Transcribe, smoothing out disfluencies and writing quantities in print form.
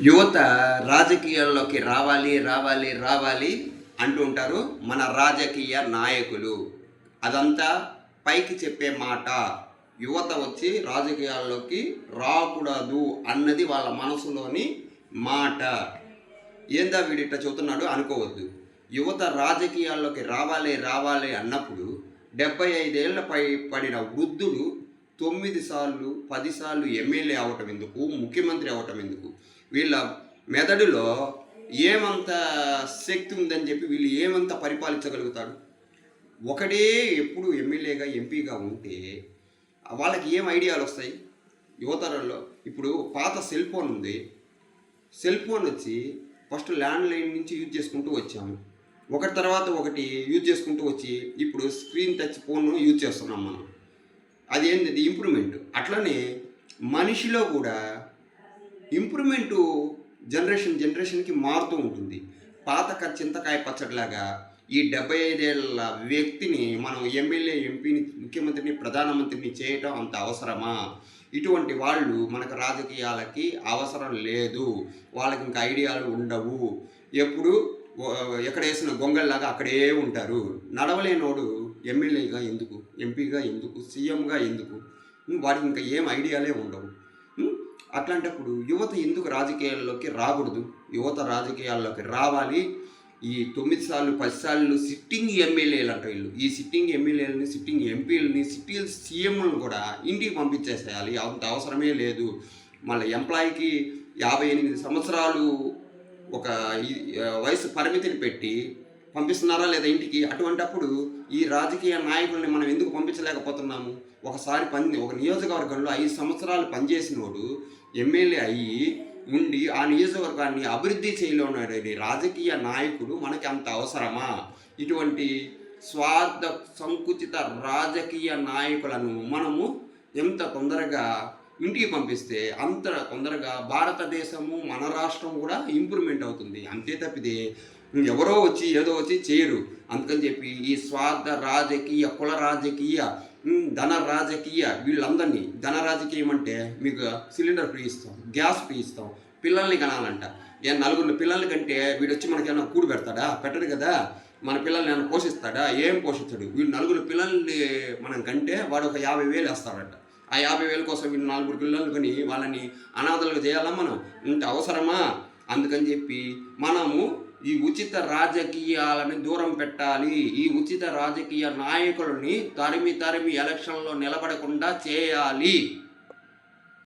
యువత రాజకీయాల్లోకి రావాలి రావాలి రావాలి అంటూ ఉంటారు మన రాజకీయ నాయకులు. అదంతా పైకి చెప్పే మాట. యువత వచ్చి రాజకీయాల్లోకి రాకూడదు అన్నది వాళ్ళ మనసులోని మాట. ఏందా వీడిట్ట చెబుతున్నాడు అనుకోవద్దు. యువత రాజకీయాల్లోకి రావాలి రావాలి అన్నప్పుడు 75 ఏళ్ల పడిన వృద్ధుడు 9 సార్లు 10 సార్లు ఎమ్మెల్యే అవటం ఎందుకు, ముఖ్యమంత్రి అవటం ఎందుకు? వీళ్ళ మెదడులో ఏమంత శక్తి ఉందని చెప్పి వీళ్ళు ఏమంత పరిపాలించగలుగుతాడు? ఒకడే ఎప్పుడు ఎమ్మెల్యేగా ఎంపీగా ఉంటే వాళ్ళకి ఏం ఐడియాలు వస్తాయి? యువతరంలో ఇప్పుడు పాత సెల్ ఫోన్ ఉంది. సెల్ ఫోన్ వచ్చి ఫస్ట్ ల్యాండ్ లైన్ నుంచి యూజ్ చేసుకుంటూ వచ్చాము. ఒకటి తర్వాత ఒకటి యూజ్ చేసుకుంటూ వచ్చి ఇప్పుడు స్క్రీన్ టచ్ ఫోన్ యూజ్ చేస్తున్నాం మనం. అదేంటి ఇంప్రూవ్మెంట్. అట్లనే మనిషిలో కూడా ఇంప్రూవ్మెంటు జనరేషన్కి మారుతూ ఉంటుంది. పాత చింతకాయ పచ్చడిలాగా ఈ 75 ఏళ్ళ వ్యక్తిని మనం ఎమ్మెల్యే, ఎంపీని, ముఖ్యమంత్రిని, ప్రధానమంత్రిని చేయటం అంత అవసరమా? ఇటువంటి వాళ్ళు మనకు రాజకీయాలకి అవసరం లేదు. వాళ్ళకి ఇంకా ఐడియాలు ఉండవు. ఎప్పుడు ఎక్కడ వేసిన గొంగళ్ళలాగా అక్కడే ఉంటారు. నడవలేనోడు ఎమ్మెల్యేగా ఎందుకు, ఎంపీగా ఎందుకు, సీఎంగా ఎందుకు? వాడికి ఇంకా ఏం ఐడియాలే ఉండవు. అట్లాంటప్పుడు యువత ఎందుకు రాజకీయాల్లోకి రాకూడదు? యువత రాజకీయాల్లోకి రావాలి. ఈ 9 సార్లు 10 సార్లు సిట్టింగ్ ఎమ్మెల్యేలు అంట వీళ్ళు. ఈ సిట్టింగ్ ఎమ్మెల్యేలని, సిట్టింగ్ ఎంపీలని, సిట్టింగ్ సీఎంలను కూడా ఇంటికి పంపించేసేయాలి. అంత అవసరమే లేదు. మళ్ళీ ఎంప్లాయీకి 58 సంవత్సరాలు ఒక వయసు పరిమితిని పెట్టి పంపిస్తున్నారా లేదా ఇంటికి? అటువంటప్పుడు ఈ రాజకీయ నాయకుల్ని మనం ఎందుకు పంపించలేకపోతున్నాము? ఒకసారి ఒక నియోజకవర్గంలో 5 సంవత్సరాలు పనిచేసినోడు ఎమ్మెల్యే అయ్యి ఉండి ఆ నియోజకవర్గాన్ని అభివృద్ధి చేయలేని రాజకీయ నాయకుడు మనకి అంత అవసరమా? ఇటువంటి స్వార్థ సంకుచిత రాజకీయ నాయకులను మనము ఎంత తొందరగా ఇంటికి పంపిస్తే అంత తొందరగా భారతదేశము, మన రాష్ట్రం కూడా ఇంప్రూవ్మెంట్ అవుతుంది. అంతే తప్పితే ఎవరో వచ్చి ఏదో వచ్చి చేయరు. అందుకని చెప్పి ఈ స్వార్థ రాజకీయ, కుల రాజకీయ, ధన రాజకీయ వీళ్ళందరినీ, ధన రాజకీయం అంటే మీకు సిలిండర్ ఫ్రీ ఇస్తాం, గ్యాస్ ఫ్రీ ఇస్తాం, పిల్లల్ని కనాలంట. నలుగురు పిల్లల్ని కంటే వీడు వచ్చి మనకి ఏమైనా కూడు పెడతాడా? పెట్టడు కదా. మన పిల్లల్ని ఏమైనా పోషిస్తాడా? ఏం పోషించడు. వీడు నలుగురు పిల్లల్ని మనం కంటే వాడు ఒక 50,000 వేస్తాడట. ఆ 50,000 కోసం వీళ్ళు 4 పిల్లలు కొని వాళ్ళని అనాథలుగా చేయాలా మనం? ఇంత అవసరమా? అందుకని చెప్పి మనము ఈ ఉచిత రాజకీయాలని దూరం పెట్టాలి. ఈ ఉచిత రాజకీయ నాయకులని తరిమి ఎలక్షన్లో నిలబడకుండా చేయాలి.